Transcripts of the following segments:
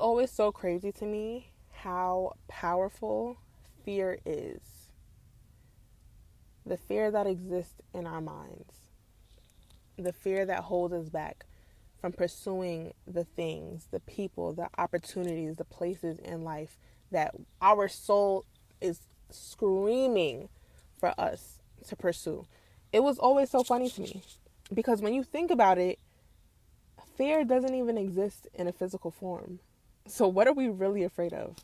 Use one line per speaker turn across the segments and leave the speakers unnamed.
always so crazy to me how powerful fear is. The fear that exists in our minds. The fear that holds us back from pursuing the things, the people, the opportunities, the places in life that our soul is screaming for us to pursue. It was always so funny to me because when you think about it, fear doesn't even exist in a physical form. So what are we really afraid of?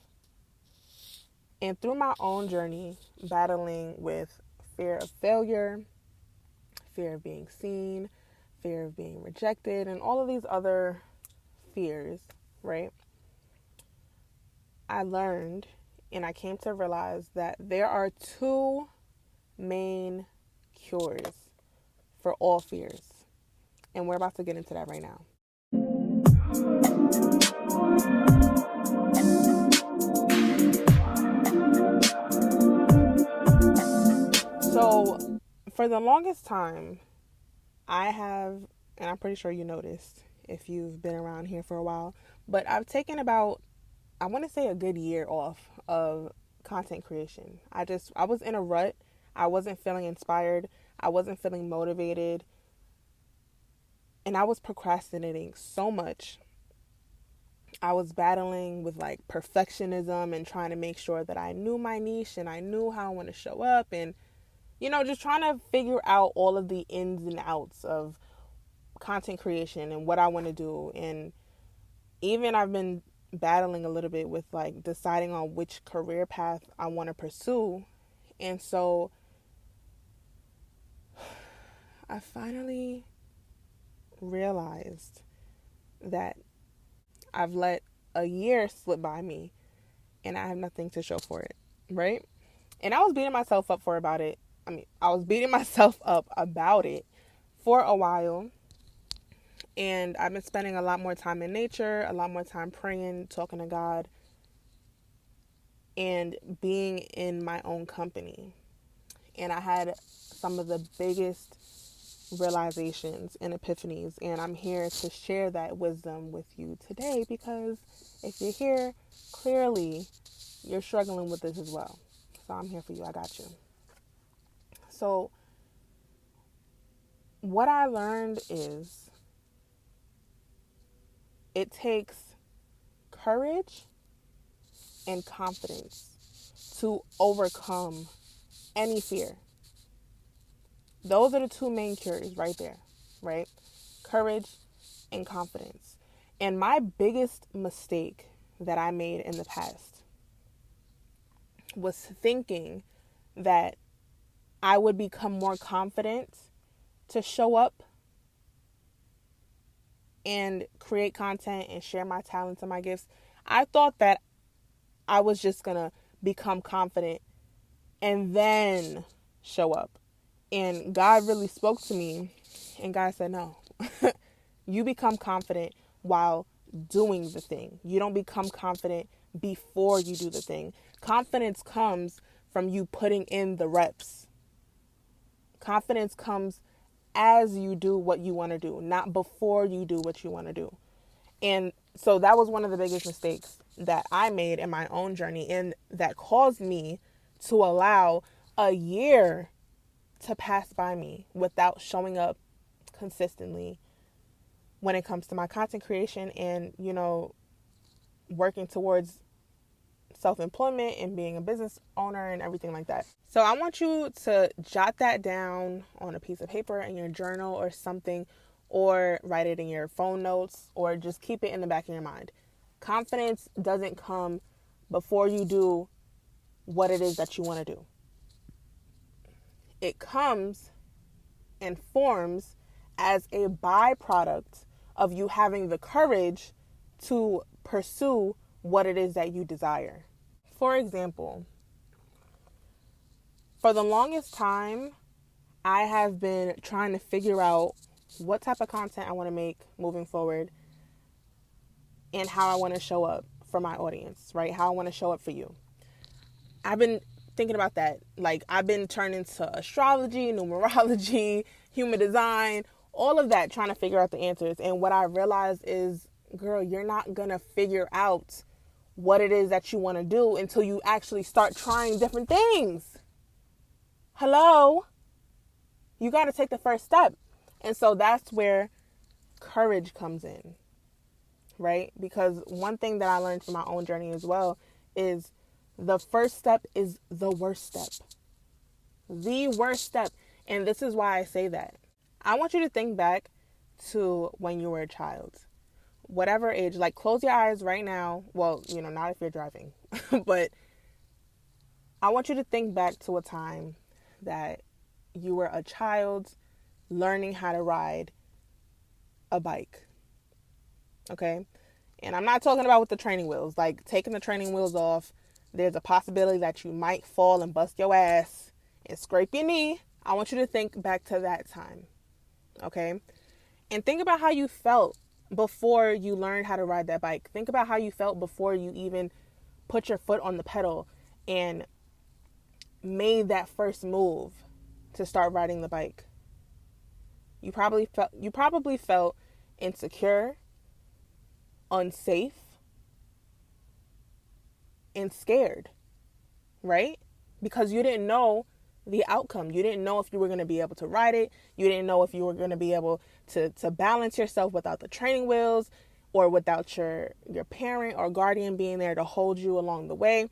And through my own journey, battling with fear of failure, fear of being seen, fear of being rejected, and all of these other fears, right? I learned and I came to realize that there are two main cures for all fears. And we're about to get into that right now. So, for the longest time, I have, and I'm pretty sure you noticed if you've been around here for a while, but I've taken about, I want to say a good year off of content creation. I was in a rut. I wasn't feeling inspired. I wasn't feeling motivated. And I was procrastinating so much. I was battling with like perfectionism and trying to make sure that I knew my niche and I knew how I want to show up and, just trying to figure out all of the ins and outs of content creation and what I want to do. And even I've been battling a little bit with like deciding on which career path I want to pursue. And so I finally realized that I've let a year slip by me and I have nothing to show for it, right? And I was beating myself up about it for a while. And I've been spending a lot more time in nature, a lot more time praying, talking to God, and being in my own company. And I had some of the biggest realizations and epiphanies, and I'm here to share that wisdom with you today because if you're here, clearly you're struggling with this as well. So I'm here for you. I got you. So what I learned is it takes courage and confidence to overcome any fear. Those are the two main cures right there, right? Courage and confidence. And my biggest mistake that I made in the past was thinking that I would become more confident to show up and create content and share my talents and my gifts. I thought that I was just going to become confident and then show up. And God really spoke to me and God said, no, you become confident while doing the thing. You don't become confident before you do the thing. Confidence comes from you putting in the reps. Confidence comes as you do what you want to do, not before you do what you want to do. And so that was one of the biggest mistakes that I made in my own journey, and that caused me to allow a year to pass by me without showing up consistently when it comes to my content creation and, working towards self-employment and being a business owner and everything like that. So I want you to jot that down on a piece of paper in your journal or something, or write it in your phone notes, or just keep it in the back of your mind. Confidence doesn't come before you do what it is that you want to do. It comes and forms as a byproduct of you having the courage to pursue what it is that you desire. For example, for the longest time, I have been trying to figure out what type of content I want to make moving forward and how I want to show up for my audience, right? How I want to show up for you. I've been thinking about that. Like, I've been turning to astrology, numerology, human design, all of that, trying to figure out the answers. And what I realized is girl, you're not going to figure out what it is that you want to do until you actually start trying different things. Hello? You got to take the first step. And so that's where courage comes in, right? Because one thing that I learned from my own journey as well is the first step is the worst step. The worst step. And this is why I say that. I want you to think back to when you were a child. Whatever age, like close your eyes right now. Well, not if you're driving. But I want you to think back to a time that you were a child learning how to ride a bike. Okay? And I'm not talking about with the training wheels. Like taking the training wheels off, there's a possibility that you might fall and bust your ass and scrape your knee. I want you to think back to that time. Okay? And think about how you felt before you learned how to ride that bike. Think about how you felt before you even put your foot on the pedal and made that first move to start riding the bike. You probably felt insecure, unsafe, and scared, right? Because you didn't know the outcome. You didn't know if you were going to be able to ride it. You didn't know if you were going to be able to balance yourself without the training wheels or without your parent or guardian being there to hold you along the way.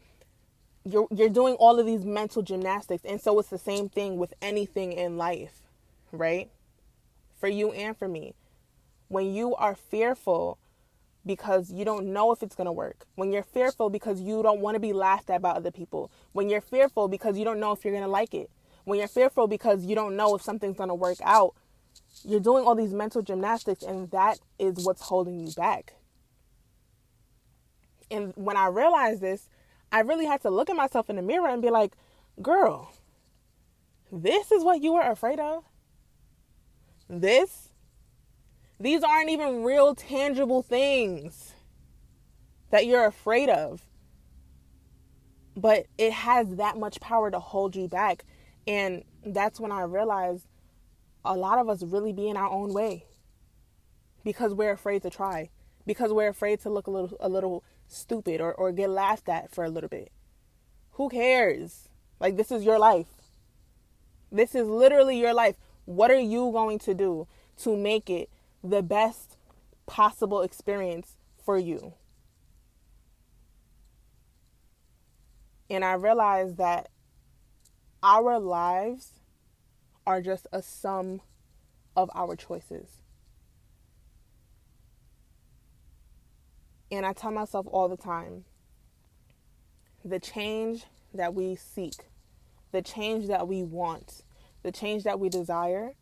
You're doing all of these mental gymnastics. And so it's the same thing with anything in life, right? For you and for me. When you are fearful because you don't know if it's going to work. When you're fearful because you don't want to be laughed at by other people. When you're fearful because you don't know if you're going to like it. When you're fearful because you don't know if something's going to work out. You're doing all these mental gymnastics, and that is what's holding you back. And when I realized this, I really had to look at myself in the mirror and be like, girl, this is what you were afraid of? These aren't even real tangible things that you're afraid of. But it has that much power to hold you back. And that's when I realized a lot of us really be in our own way. Because we're afraid to try. Because we're afraid to look a little stupid or get laughed at for a little bit. Who cares? Like, this is your life. This is literally your life. What are you going to do to make it the best possible experience for you? And I realized that our lives are just a sum of our choices. And I tell myself all the time, the change that we seek, the change that we want, the change that we desire,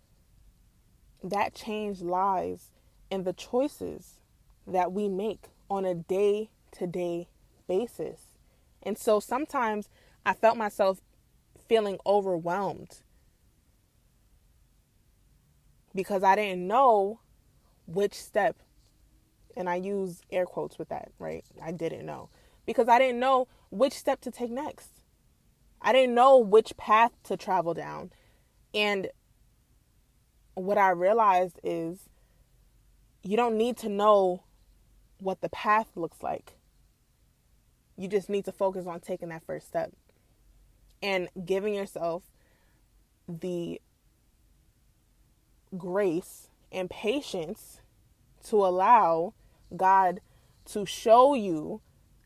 that change lies in the choices that we make on a day-to-day basis. And so sometimes I felt myself feeling overwhelmed because I didn't know which step, and I use air quotes with that, right? I didn't know. Because I didn't know which step to take next. I didn't know which path to travel down. And what I realized is you don't need to know what the path looks like. You just need to focus on taking that first step and giving yourself the grace and patience to allow God to show you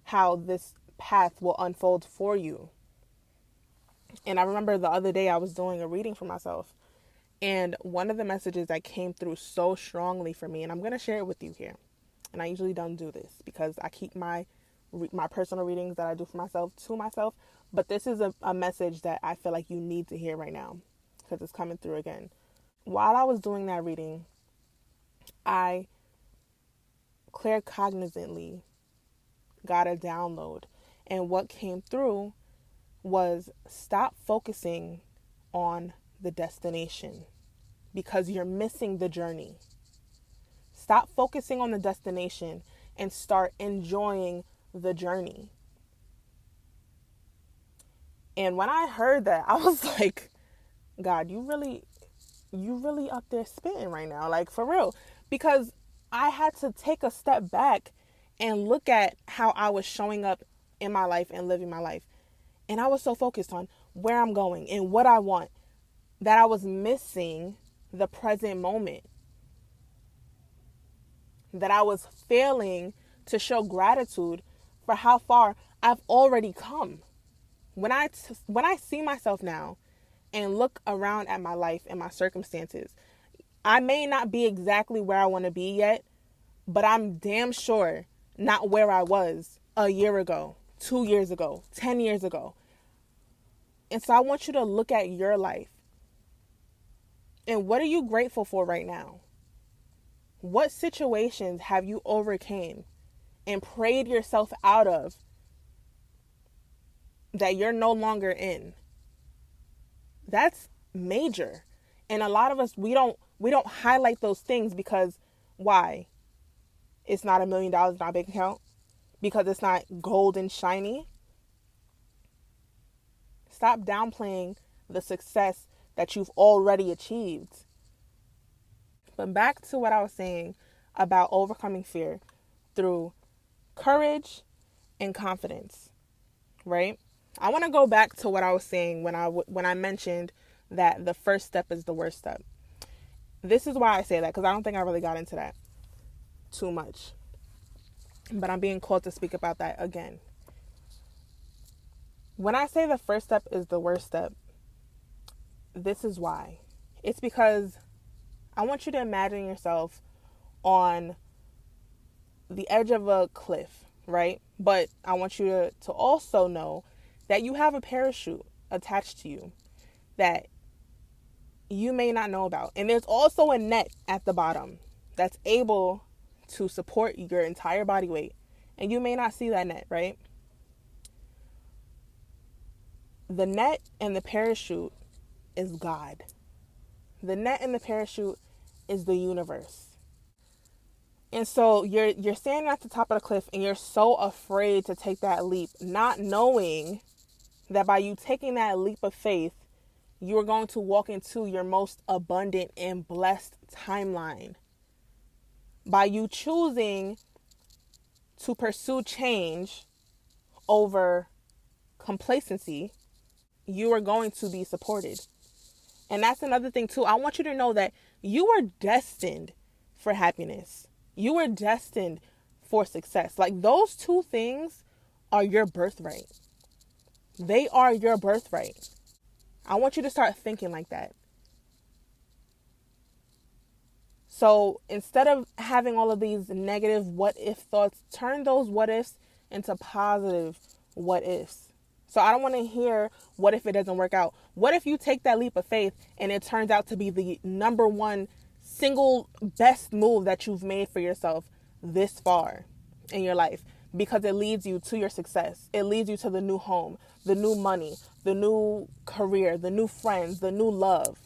how this path will unfold for you. And I remember the other day I was doing a reading for myself, and one of the messages that came through so strongly for me, and I'm going to share it with you here. And I usually don't do this because I keep my personal readings that I do for myself to myself. But this is a message that I feel like you need to hear right now because it's coming through again. While I was doing that reading, I claircognizantly got a download. And what came through was stop focusing on the destination because you're missing the journey. Stop focusing on the destination and start enjoying the journey. And when I heard that, I was like, God, you really up there spitting right now, like for real. Because I had to take a step back and look at how I was showing up in my life and living my life. And I was so focused on where I'm going and what I want that I was missing the present moment. That I was failing to show gratitude for how far I've already come. When I see myself now and look around at my life and my circumstances, I may not be exactly where I want to be yet, but I'm damn sure not where I was a year ago, 2 years ago, 10 years ago. And so I want you to look at your life. And what are you grateful for right now? What situations have you overcame and prayed yourself out of that you're no longer in? That's major. And a lot of us, we don't highlight those things because why? It's not $1 million in our bank account? Because it's not gold and shiny? Stop downplaying the success that you've already achieved. But back to what I was saying about overcoming fear through courage and confidence, right? I want to go back to what I was saying when I mentioned that the first step is the worst step. This is why I say that, because I don't think I really got into that too much. But I'm being called to speak about that again. When I say the first step is the worst step, this is why. It's because I want you to imagine yourself on the edge of a cliff, right? But I want you to also know that you have a parachute attached to you that you may not know about. And there's also a net at the bottom that's able to support your entire body weight. And you may not see that net, right? The net and the parachute is God. The net and the parachute is the universe. And so you're standing at the top of the cliff and you're so afraid to take that leap, not knowing that by you taking that leap of faith, you are going to walk into your most abundant and blessed timeline. By you choosing to pursue change over complacency, you are going to be supported. And that's another thing too. I want you to know that you are destined for happiness. You are destined for success. Like, those two things are your birthright. They are your birthright. I want you to start thinking like that. So instead of having all of these negative what if thoughts, turn those what ifs into positive what ifs. So I don't want to hear what if it doesn't work out. What if you take that leap of faith and it turns out to be the number one single best move that you've made for yourself this far in your life? Because it leads you to your success. It leads you to the new home, the new money, the new career, the new friends, the new love.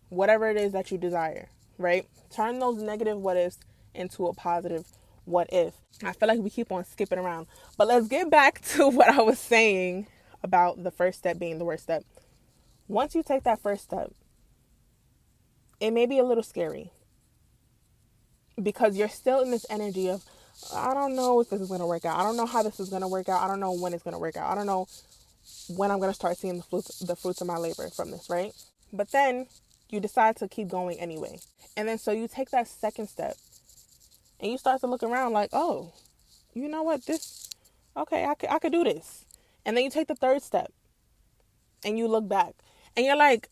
Whatever it is that you desire, right? Turn those negative what ifs into a positive what if. I feel like we keep on skipping around. But let's get back to what I was saying about the first step being the worst step. Once you take that first step, it may be a little scary because you're still in this energy of, I don't know if this is going to work out. I don't know how this is going to work out. I don't know when it's going to work out. I don't know when I'm going to start seeing the fruits of my labor from this, right? But then you decide to keep going anyway. And then so you take that second step and you start to look around like, oh, you know what? Okay, I could do this. And then you take the third step and you look back and you're like,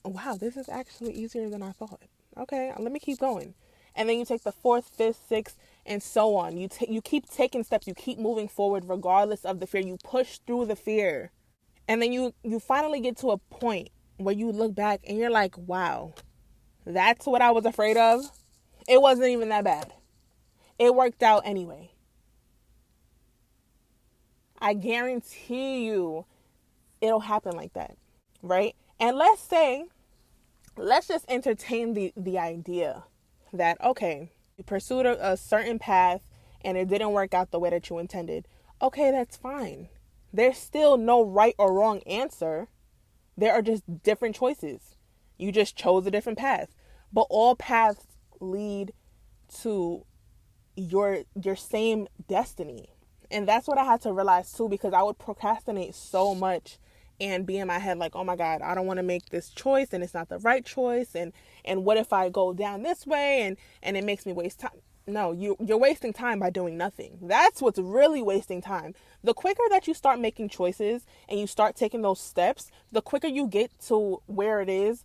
wow, this is actually easier than I thought. Okay, let me keep going. And then you take the fourth, fifth, sixth, and so on. You keep taking steps. You keep moving forward regardless of the fear. You push through the fear. And then you finally get to a point where you look back and you're like, wow, that's what I was afraid of. It wasn't even that bad. It worked out anyway. I guarantee you it'll happen like that, right? And let's just entertain the idea that, okay, you pursued a certain path and it didn't work out the way that you intended. Okay, that's fine. There's still no right or wrong answer. There are just different choices. You just chose a different path. But all paths lead to your same destiny. And that's what I had to realize too, because I would procrastinate so much and be in my head like, oh my God, I don't want to make this choice and it's not the right choice. And what if I go down this way and it makes me waste time? No, you're wasting time by doing nothing. That's what's really wasting time. The quicker that you start making choices and you start taking those steps, the quicker you get to where it is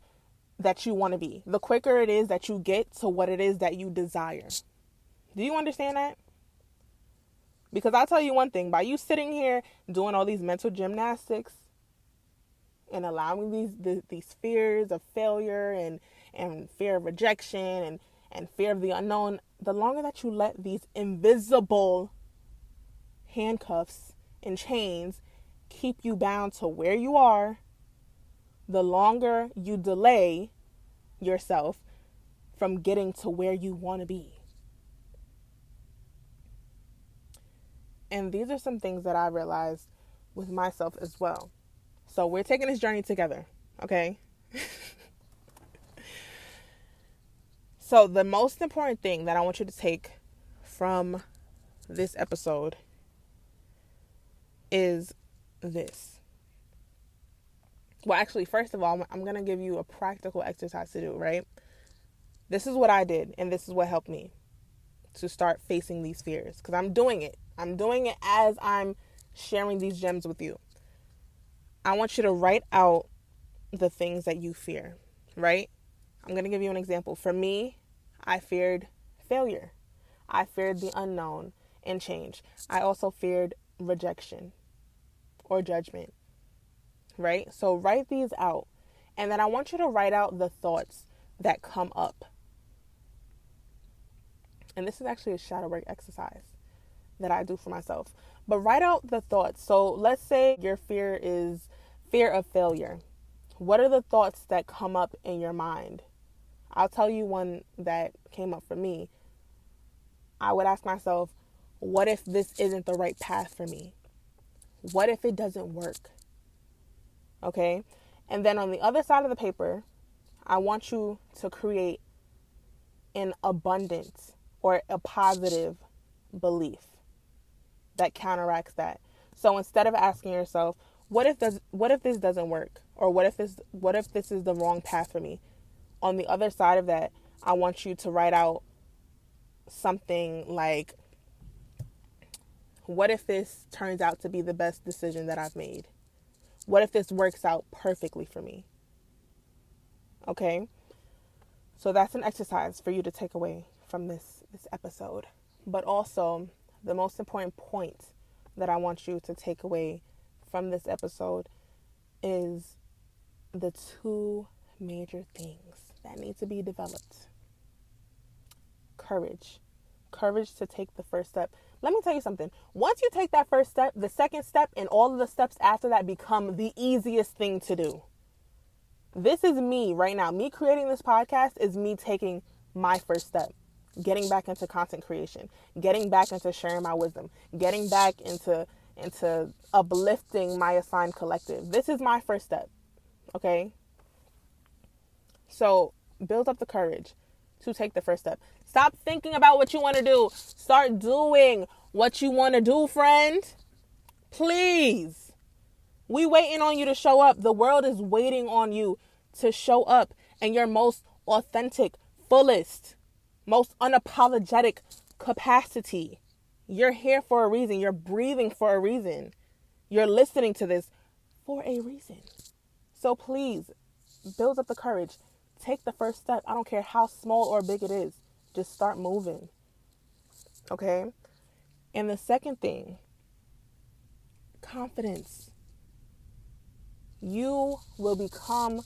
that you want to be. The quicker it is that you get to what it is that you desire. Do you understand that? Because I'll tell you one thing, by you sitting here doing all these mental gymnastics and allowing these fears of failure and fear of rejection and fear of the unknown, the longer that you let these invisible handcuffs and chains keep you bound to where you are, the longer you delay yourself from getting to where you want to be. And these are some things that I realized with myself as well. So we're taking this journey together, okay? So the most important thing that I want you to take from this episode is this. Well, actually, first of all, I'm going to give you a practical exercise to do, right? This is what I did, and this is what helped me to start facing these fears, because I'm doing it. I'm doing it as I'm sharing these gems with you. I want you to write out the things that you fear, right? I'm going to give you an example. For me, I feared failure. I feared the unknown and change. I also feared rejection or judgment, right? So write these out. And then I want you to write out the thoughts that come up. And this is actually a shadow work exercise that I do for myself. But write out the thoughts. So let's say your fear is fear of failure. What are the thoughts that come up in your mind? I'll tell you one that came up for me. I would ask myself, what if this isn't the right path for me? What if it doesn't work? Okay? And then on the other side of the paper, I want you to create an abundance or a positive belief that counteracts that. So instead of asking yourself, what if this doesn't work? Or what if this is the wrong path for me? On the other side of that, I want you to write out something like, what if this turns out to be the best decision that I've made? What if this works out perfectly for me? Okay? So that's an exercise for you to take away from this episode. But also, the most important point that I want you to take away from this episode is the two major things that need to be developed. Courage. Courage to take the first step. Let me tell you something. Once you take that first step, the second step and all of the steps after that become the easiest thing to do. This is me right now. Me creating this podcast is me taking my first step. Getting back into content creation. Getting back into sharing my wisdom. Getting back into uplifting my assigned collective. This is my first step. Okay? So build up the courage to take the first step. Stop thinking about what you want to do. Start doing what you want to do, friend. Please. We waiting on you to show up. The world is waiting on you to show up in your most authentic, fullest, most unapologetic capacity. You're here for a reason. You're breathing for a reason. You're listening to this for a reason. So please, build up the courage. Take the first step. I don't care how small or big it is. Just start moving. Okay? And the second thing, confidence. You will become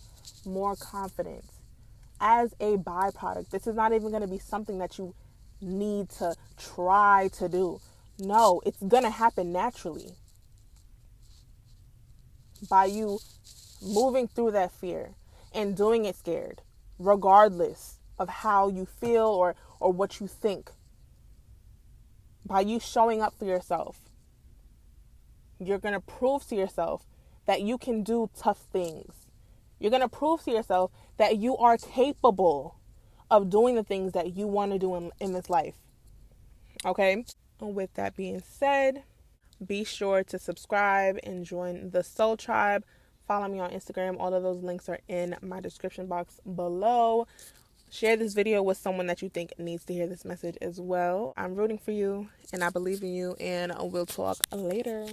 more confident as a byproduct. This is not even going to be something that you need to try to do. No, it's going to happen naturally by you moving through that fear and doing it scared, regardless of how you feel or what you think. By you showing up for yourself, you're going to prove to yourself that you can do tough things. You're going to prove to yourself that you are capable of doing the things that you want to do in this life. Okay? With that being said, be sure to subscribe and join the Soul Tribe. Follow me on Instagram. All of those links are in my description box below. Share this video with someone that you think needs to hear this message as well. I'm rooting for you and I believe in you, and we'll talk later.